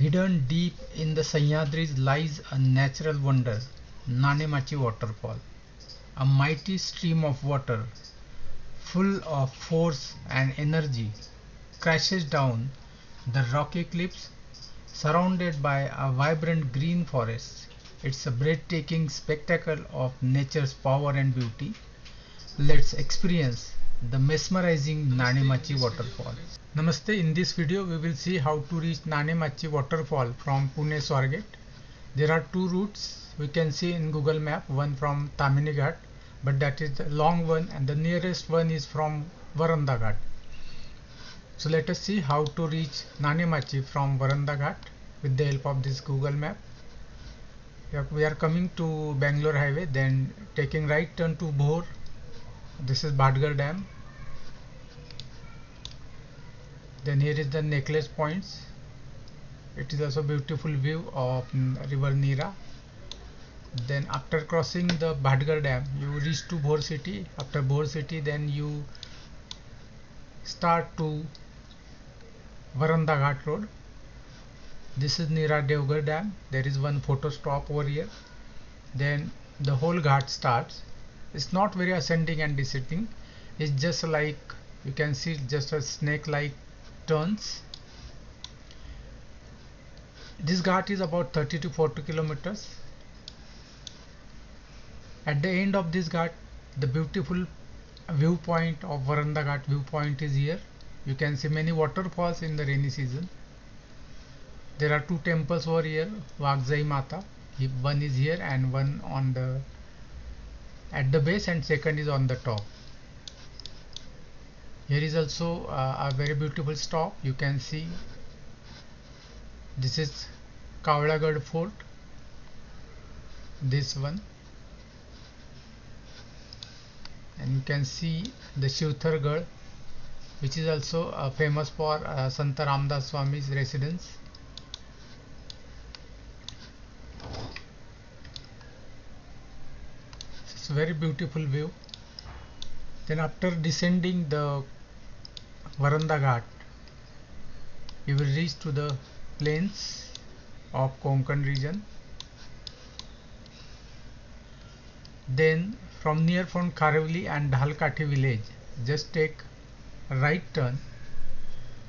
Hidden deep in the Sahyadris lies a natural wonder, Nanemachi Waterfall. A mighty stream of water, full of force and energy, crashes down the rocky cliffs surrounded by a vibrant green forest. It's a breathtaking spectacle of nature's power and beauty. Let's experience the mesmerizing Nanemachi Waterfall. Namaste, in this video we will see how to reach Nanemachi Waterfall from Pune Swargate. There are two routes we can see in Google Map, one from Tamini Ghat, but that is the long one, and the nearest one is from Varanda Ghat. So let us see how to reach Nanemachi from Varanda Ghat with the help of this Google Map. We are coming to Bangalore Highway, then taking right turn to Bhor. This is Bhatgarh Dam. Then here is the necklace points. It is also beautiful view of river Nira. Then after crossing the Bhatgarh Dam, you reach to Bhor city. After Bhor city, then you start to Varanda Ghat road. This is Nira Devgarh Dam. There is one photo stop over here. Then the whole ghat starts. It's not very ascending and descending. It's just like you can see just a snake like turns. This ghat is about 30 to 40 kilometers. At the end of this ghat, the beautiful viewpoint of Varanda Ghat viewpoint is here. You can see many waterfalls in the rainy season. There are two temples over here, Wagzai Mata. One is here and one on the at the base, and second is on the top. Here is also a very beautiful stop. You can see this is Kavlagad Fort, this one, and you can see the Shivthargarh, which is also famous for Santa Ramdas Swami's residence. It's a very beautiful view. Then after descending the Varanda Ghat, you will reach to the plains of Konkan region. Then from Kharevli and Dhalkati village, just take a right turn.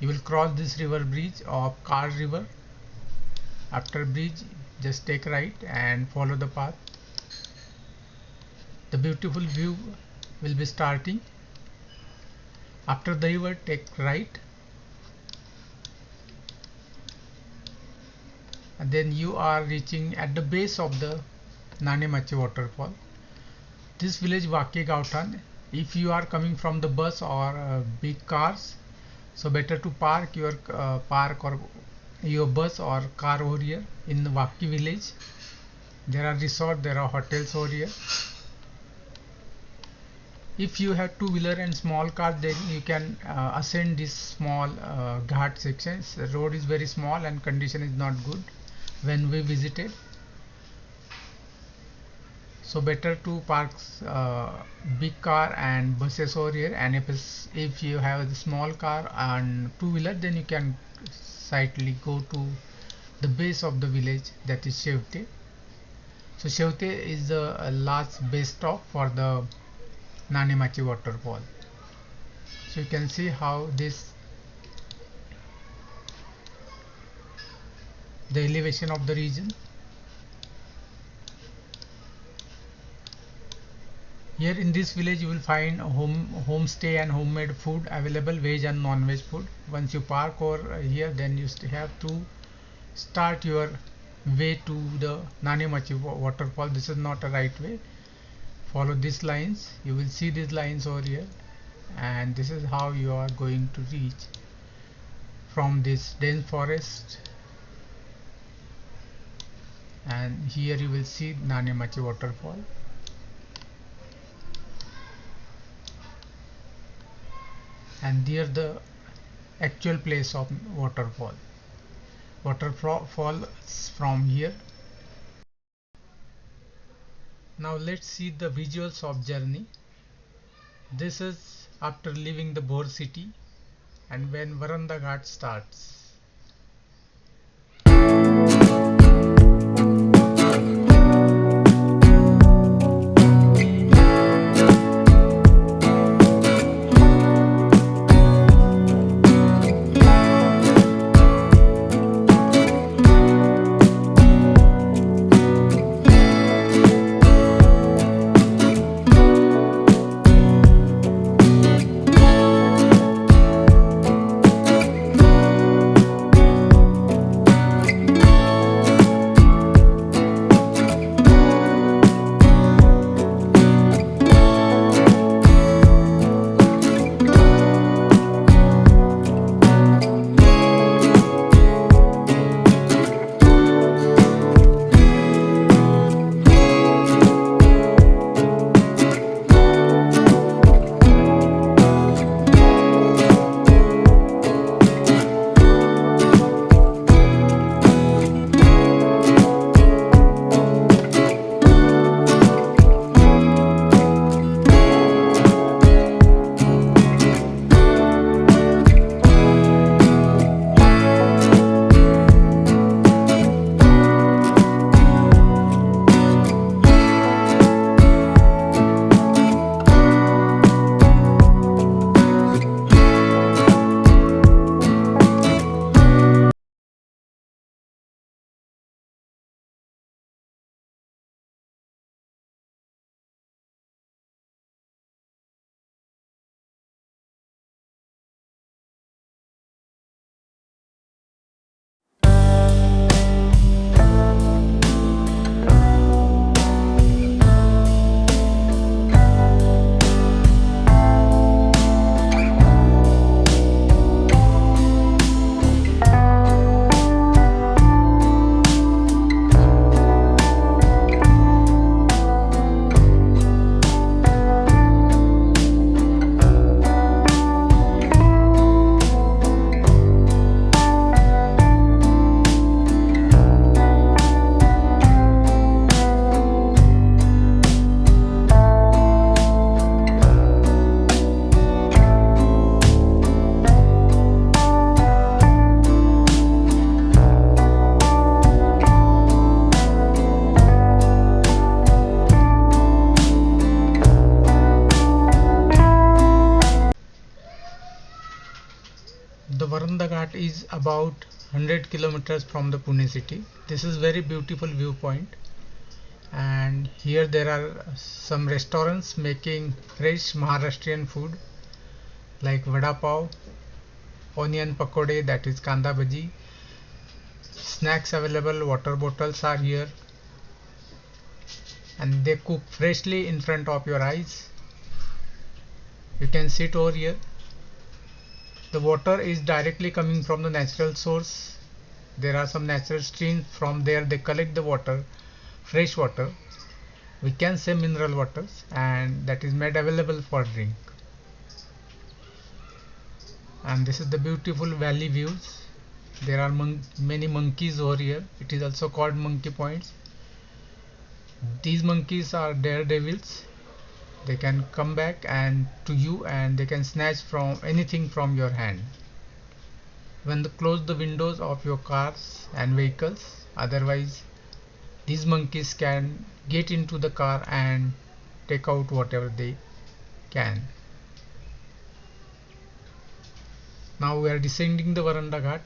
You will cross this river bridge of Kar river. After bridge, just take right and follow the path. The beautiful view will be starting. After the river, take right, and then you are reaching at the base of the Nanemachi waterfall. This village Waki Gautan. If you are coming from the bus or big cars, so better to park your bus or car over here in the Waki village. There are resorts, there are hotels over here. If you have two-wheeler and small car, then you can ascend this small ghat sections. The road is very small and condition is not good when we visited. So better to park big car and buses over here. And if you have a small car and two-wheeler, then you can slightly go to the base of the village, that is Shevte. So Shevte is the last base stop for the Nanemachi waterfall. So you can see how the elevation of the region. Here in this village you will find homestay and homemade food available, veg and non-veg food. Once you park over here, then you have to start your way to the Nanemachi waterfall. This is not a right way. Follow these lines. You will see these lines over here, and this is how you are going to reach from this dense forest. And here you will see Nanemachi waterfall. And there the actual place of waterfall from here. Now let's see the visuals of journey. This is after leaving the Bhor city and when Varanda Ghat starts. about 100 kilometers from the Pune city. This is very beautiful viewpoint, and here there are some restaurants making fresh Maharashtrian food like vada pav, onion pakode, that is kanda bhaji. Snacks available, water bottles are here, and they cook freshly in front of your eyes. You can sit over here. The water is directly coming from the natural source. There are some natural streams, from there they collect the water, fresh water, we can say mineral waters, and that is made available for drink. And this is the beautiful valley views. There are many monkeys over here. It is also called monkey points. These monkeys are daredevils. They can come back and to you, and they can snatch from anything from your hand when they close the windows of your cars and vehicles. Otherwise, these monkeys can get into the car and take out whatever they can. Now we are descending the Varanda Ghat.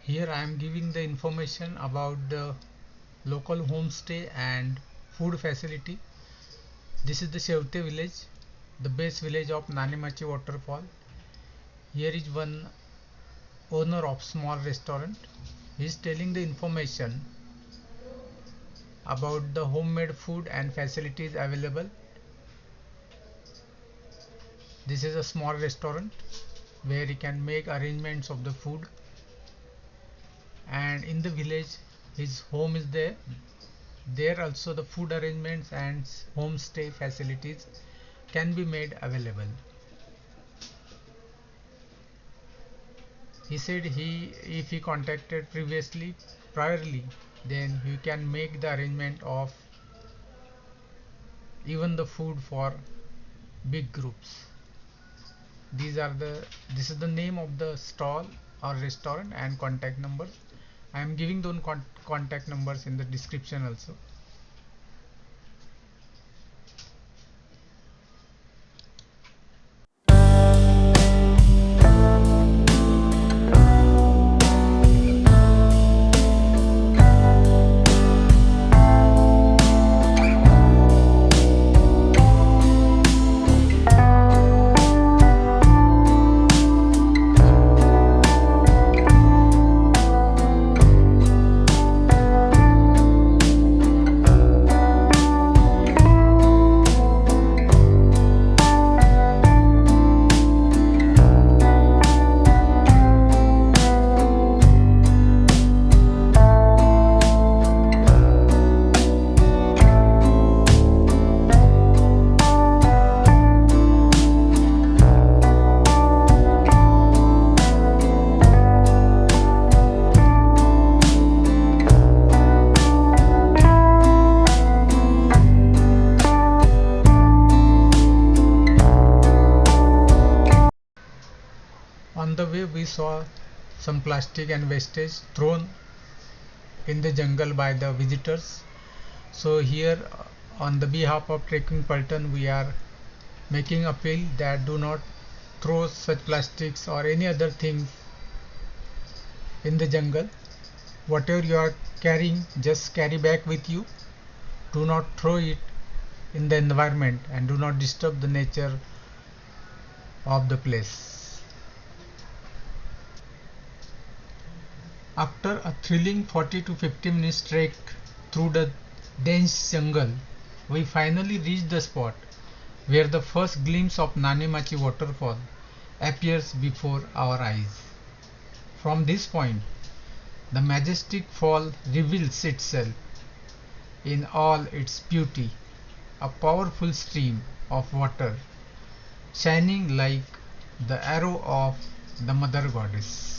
Here I am giving the information about the local homestay and food facility. This is the Shevte village, the base village of Nanemachi Waterfall. Here is one owner of small restaurant. He is telling the information about the homemade food and facilities available. This is a small restaurant where he can make arrangements of the food, and in the village his home is there. There also the food arrangements and homestay facilities can be made available. He said if he contacted previously priorly, then you can make the arrangement of even the food for big groups. This is the name of the stall or restaurant and contact numbers. I am giving those contact numbers in the description also. On the way we saw some plastic and wastage thrown in the jungle by the visitors. So here on the behalf of Trekking Paltan we are making appeal that do not throw such plastics or any other things in the jungle. Whatever you are carrying, just carry back with you. Do not throw it in the environment and do not disturb the nature of the place. After a thrilling 40 to 50 minutes trek through the dense jungle, we finally reached the spot where the first glimpse of Nanemachi Waterfall appears before our eyes. From this point, the majestic fall reveals itself in all its beauty, a powerful stream of water shining like the arrow of the mother goddess.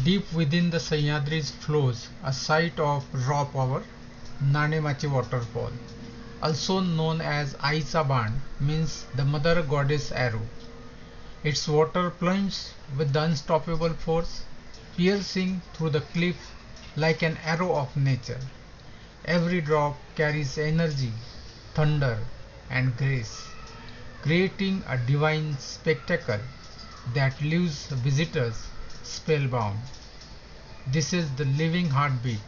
Deep within the Sahyadris flows a site of raw power, Nanemachi Waterfall, also known as Aisaban, means the mother goddess arrow. Its water plunges with the unstoppable force, piercing through the cliff like an arrow of nature. Every drop carries energy, thunder, and grace, creating a divine spectacle that leaves visitors spellbound. This is the living heartbeat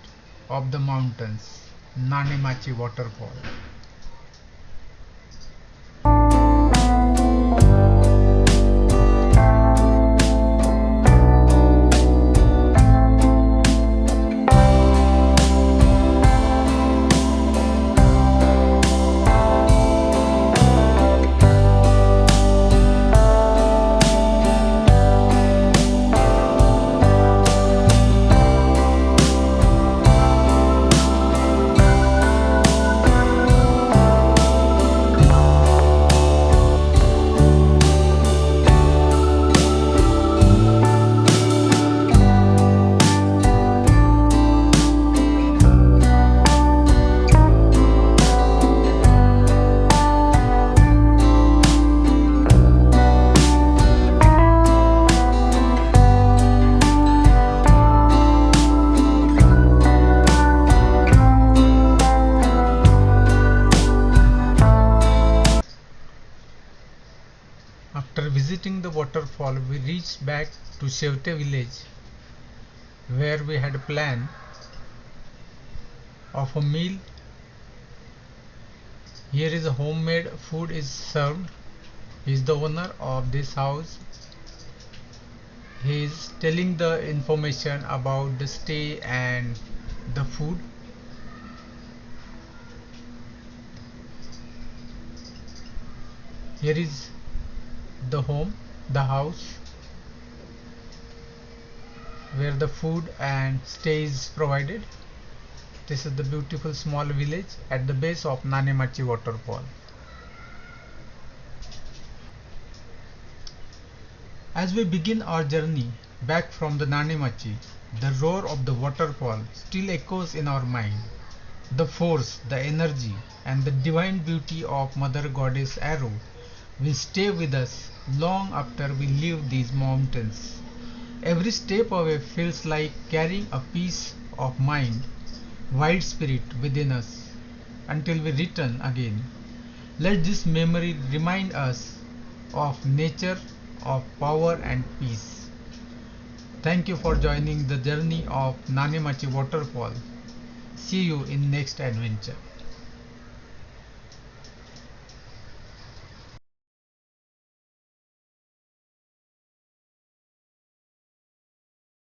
of the mountains, Nanemachi Waterfall. After visiting the waterfall, we reached back to Shevte village where we had a plan of a meal. Here is a homemade food is served. He is the owner of this house. He is telling the information about the stay and the food. Here is the home, the house where the food and stay is provided. This is the beautiful small village at the base of Nanemachi Waterfall. As we begin our journey back from the Nanemachi, the roar of the waterfall still echoes in our mind. The force, the energy, and the divine beauty of Mother Goddess Arrow will stay with us long after we leave these mountains. Every step away feels like carrying a piece of mind, wild spirit within us until we return again. Let this memory remind us of nature, of power and peace. Thank you for joining the journey of Nanemachi Waterfall. See you in next adventure.